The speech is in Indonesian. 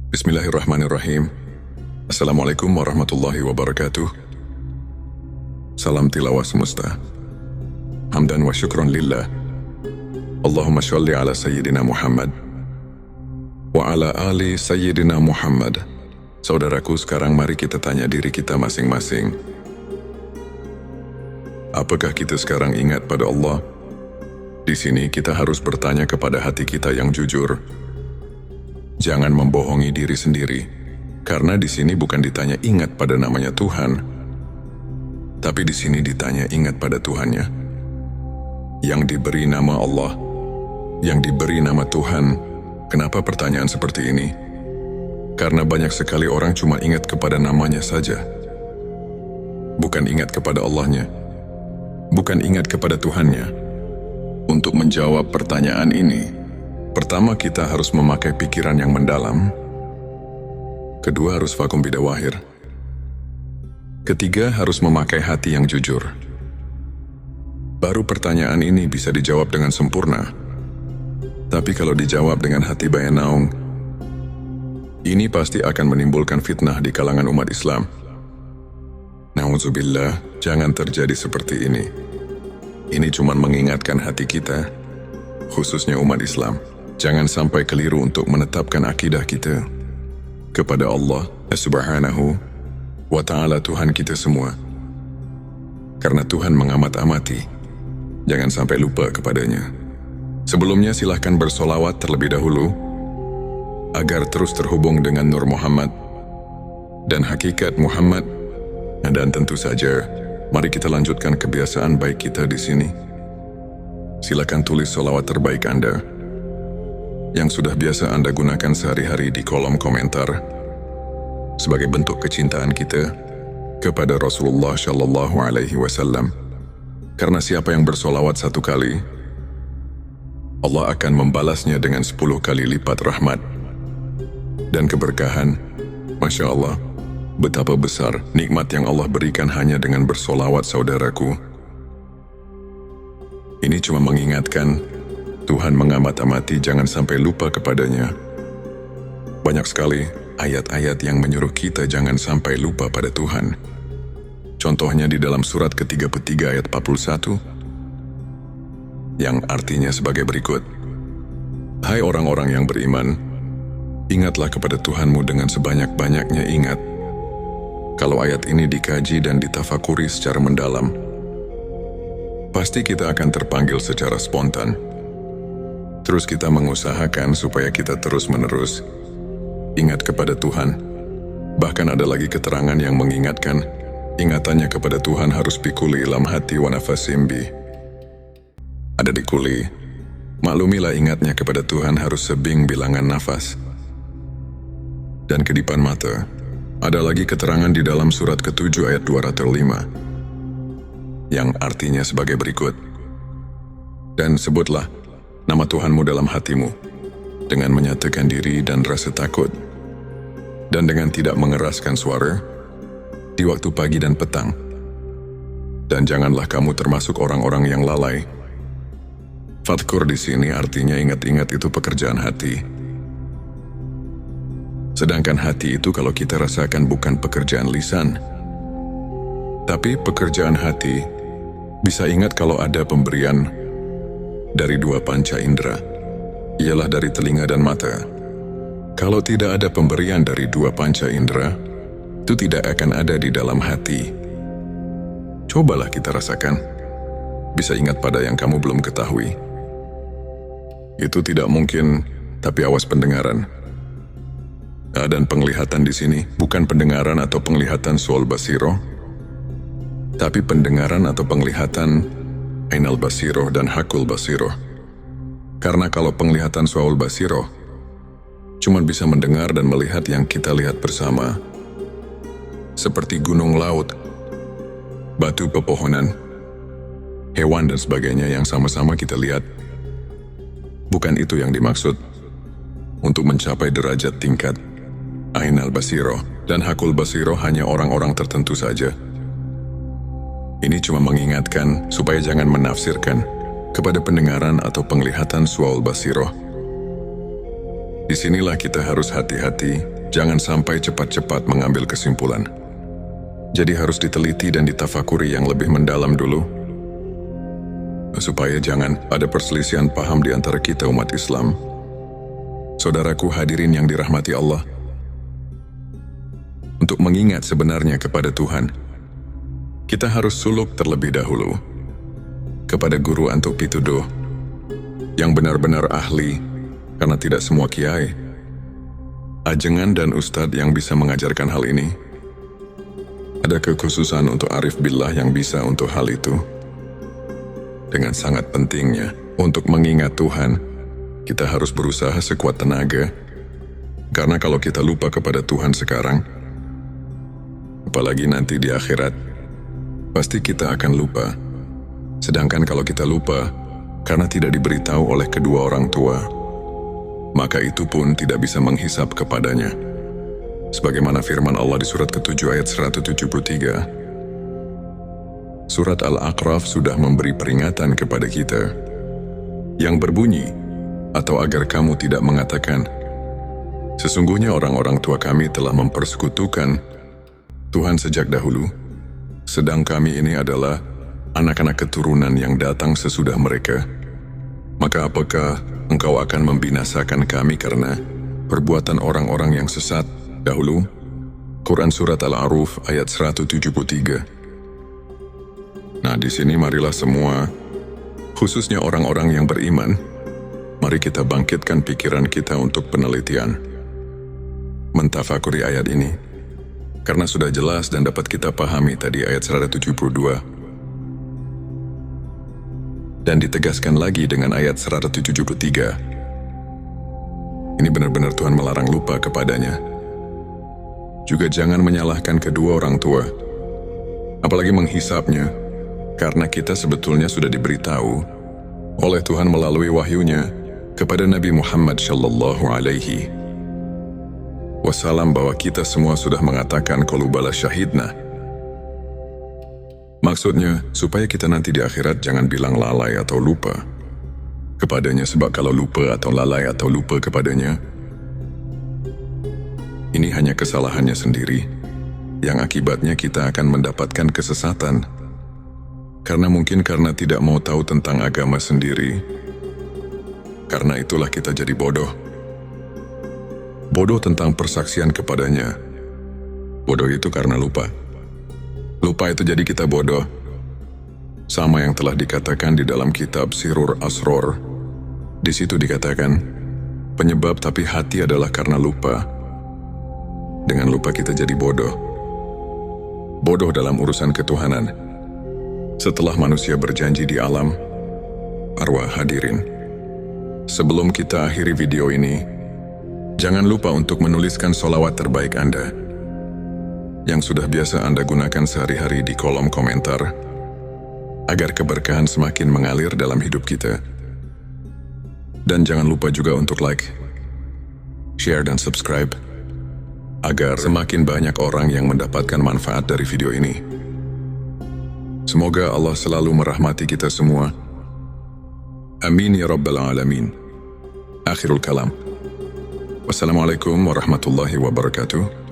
Bismillahirrahmanirrahim. Assalamualaikum warahmatullahi wabarakatuh. Salam tilawah semesta. Hamdan wa syukron lillah. Allahumma sholli ala Sayyidina Muhammad wa ala ali Sayyidina Muhammad. Saudaraku, sekarang mari kita tanya diri kita masing-masing. Apakah kita sekarang ingat pada Allah? Di sini kita harus bertanya kepada hati kita yang jujur. Jangan membohongi diri sendiri, karena di sini bukan ditanya ingat pada namanya Tuhan, tapi di sini ditanya ingat pada Tuhannya. Yang diberi nama Allah, yang diberi nama Tuhan. Kenapa pertanyaan seperti ini? Karena banyak sekali orang cuma ingat kepada namanya saja, bukan ingat kepada Allahnya, bukan ingat kepada Tuhannya. Untuk menjawab pertanyaan ini, pertama, kita harus memakai pikiran yang mendalam. Kedua, harus vakum bidawahir. Ketiga, harus memakai hati yang jujur. Baru pertanyaan ini bisa dijawab dengan sempurna. Tapi kalau dijawab dengan hati bayanaung, ini pasti akan menimbulkan fitnah di kalangan umat Islam. Na'udzubillah, jangan terjadi seperti ini. Ini cuma mengingatkan hati kita, khususnya umat Islam. Jangan sampai keliru untuk menetapkan akidah kita kepada Allah Subhanahu wa Ta'ala, Tuhan kita semua. Karena Tuhan mengamat-amati, jangan sampai lupa kepadanya. Sebelumnya silahkan bersolawat terlebih dahulu, agar terus terhubung dengan Nur Muhammad dan hakikat Muhammad. Dan tentu saja, mari kita lanjutkan kebiasaan baik kita di sini. Silakan tulis solawat terbaik Anda yang sudah biasa Anda gunakan sehari-hari di kolom komentar sebagai bentuk kecintaan kita kepada Rasulullah Shallallahu Alaihi Wasallam. Karena siapa yang bersolawat satu kali, Allah akan membalasnya dengan 10 kali lipat rahmat dan keberkahan. Masya Allah, betapa besar nikmat yang Allah berikan hanya dengan bersolawat, saudaraku. Ini cuma mengingatkan, Tuhan mengamat-amati, jangan sampai lupa kepadanya. Banyak sekali ayat-ayat yang menyuruh kita jangan sampai lupa pada Tuhan. Contohnya di dalam surat ke-33 ayat 41, yang artinya sebagai berikut. Hai orang-orang yang beriman, ingatlah kepada Tuhanmu dengan sebanyak-banyaknya ingat. Kalau ayat ini dikaji dan ditafakuri secara mendalam, pasti kita akan terpanggil secara spontan. Terus kita mengusahakan supaya kita terus-menerus ingat kepada Tuhan. Bahkan ada lagi keterangan yang mengingatkan, ingatannya kepada Tuhan harus bikuli ilam hati wa nafasimbi. Ada di kuli, maklumilah ingatnya kepada Tuhan harus sebing bilangan nafas dan kedipan mata. Ada lagi keterangan di dalam surat ke-7 ayat 205, yang artinya sebagai berikut. Dan sebutlah nama Tuhanmu dalam hatimu, dengan menyatakan diri dan rasa takut, dan dengan tidak mengeraskan suara, di waktu pagi dan petang. Dan janganlah kamu termasuk orang-orang yang lalai. Fadkur di sini artinya ingat-ingat, itu pekerjaan hati. Sedangkan hati itu kalau kita rasakan bukan pekerjaan lisan, tapi pekerjaan hati bisa ingat kalau ada pemberian dari 2 panca indera, ialah dari telinga dan mata. Kalau tidak ada pemberian dari 2 panca indera, itu tidak akan ada di dalam hati. Cobalah kita rasakan, bisa ingat pada yang kamu belum ketahui. Itu tidak mungkin, tapi awas pendengaran. Dan penglihatan di sini bukan pendengaran atau penglihatan sual basiroh, tapi pendengaran atau penglihatan ainal basiroh dan hakul basiroh. Karena kalau penglihatan sual basiroh cuma bisa mendengar dan melihat yang kita lihat bersama, seperti gunung, laut, batu, pepohonan, hewan dan sebagainya yang sama-sama kita lihat. Bukan itu yang dimaksud. Untuk mencapai derajat tingkat ainal basiroh dan hakul basiroh hanya orang-orang tertentu saja. Ini cuma mengingatkan supaya jangan menafsirkan kepada pendengaran atau penglihatan sual basiroh. Disinilah kita harus hati-hati jangan sampai cepat-cepat mengambil kesimpulan. Jadi harus diteliti dan ditafakuri yang lebih mendalam dulu, supaya jangan ada perselisihan paham di antara kita umat Islam. Saudaraku hadirin yang dirahmati Allah, untuk mengingat sebenarnya kepada Tuhan, kita harus suluk terlebih dahulu kepada guru antuk pituduh yang benar-benar ahli, karena tidak semua kiai, ajengan dan ustadz yang bisa mengajarkan hal ini. Ada kekhususan untuk arif billah yang bisa untuk hal itu. Dengan sangat pentingnya untuk mengingat Tuhan, kita harus berusaha sekuat tenaga, karena kalau kita lupa kepada Tuhan sekarang, apalagi nanti di akhirat, pasti kita akan lupa. Sedangkan kalau kita lupa karena tidak diberitahu oleh kedua orang tua, maka itu pun tidak bisa menghisap kepadanya. Sebagaimana firman Allah di surat ke-7 ayat 173. Surat Al-A'raf sudah memberi peringatan kepada kita yang berbunyi, atau agar kamu tidak mengatakan, sesungguhnya orang-orang tua kami telah mempersekutukan Tuhan sejak dahulu, sedang kami ini adalah anak-anak keturunan yang datang sesudah mereka. Maka apakah engkau akan membinasakan kami karena perbuatan orang-orang yang sesat dahulu? Quran Surat Al-A'raf ayat 173. Nah, di sini marilah semua, khususnya orang-orang yang beriman, mari kita bangkitkan pikiran kita untuk penelitian, mentafakuri ayat ini, karena sudah jelas dan dapat kita pahami tadi ayat 172. Dan ditegaskan lagi dengan ayat 173. Ini benar-benar Tuhan melarang lupa kepadanya. Juga jangan menyalahkan kedua orang tua, apalagi menghisapnya, karena kita sebetulnya sudah diberitahu oleh Tuhan melalui wahyunya kepada Nabi Muhammad Shallallahu Alaihi Wasallam bahwa kita semua sudah mengatakan qulubala syahidna. Maksudnya, supaya kita nanti di akhirat jangan bilang lalai atau lupa kepadanya, sebab kalau lupa atau lalai atau lupa kepadanya, ini hanya kesalahannya sendiri, yang akibatnya kita akan mendapatkan kesesatan. Karena mungkin karena tidak mau tahu tentang agama sendiri, karena itulah kita jadi bodoh. Bodoh tentang persaksian kepadanya. Bodoh itu karena lupa. Lupa itu jadi kita bodoh. Sama yang telah dikatakan di dalam kitab Sirur Asror. Di situ dikatakan, penyebab tapi hati adalah karena lupa. Dengan lupa kita jadi bodoh. Bodoh dalam urusan ketuhanan. Setelah manusia berjanji di alam, arwah hadirin. Sebelum kita akhiri video ini, jangan lupa untuk menuliskan sholawat terbaik Anda yang sudah biasa Anda gunakan sehari-hari di kolom komentar, agar keberkahan semakin mengalir dalam hidup kita. Dan jangan lupa juga untuk like, share dan subscribe, agar semakin banyak orang yang mendapatkan manfaat dari video ini. Semoga Allah selalu merahmati kita semua. Amin ya Rabbal Alamin. Akhirul kalam. Wassalamualaikum warahmatullahi wabarakatuh.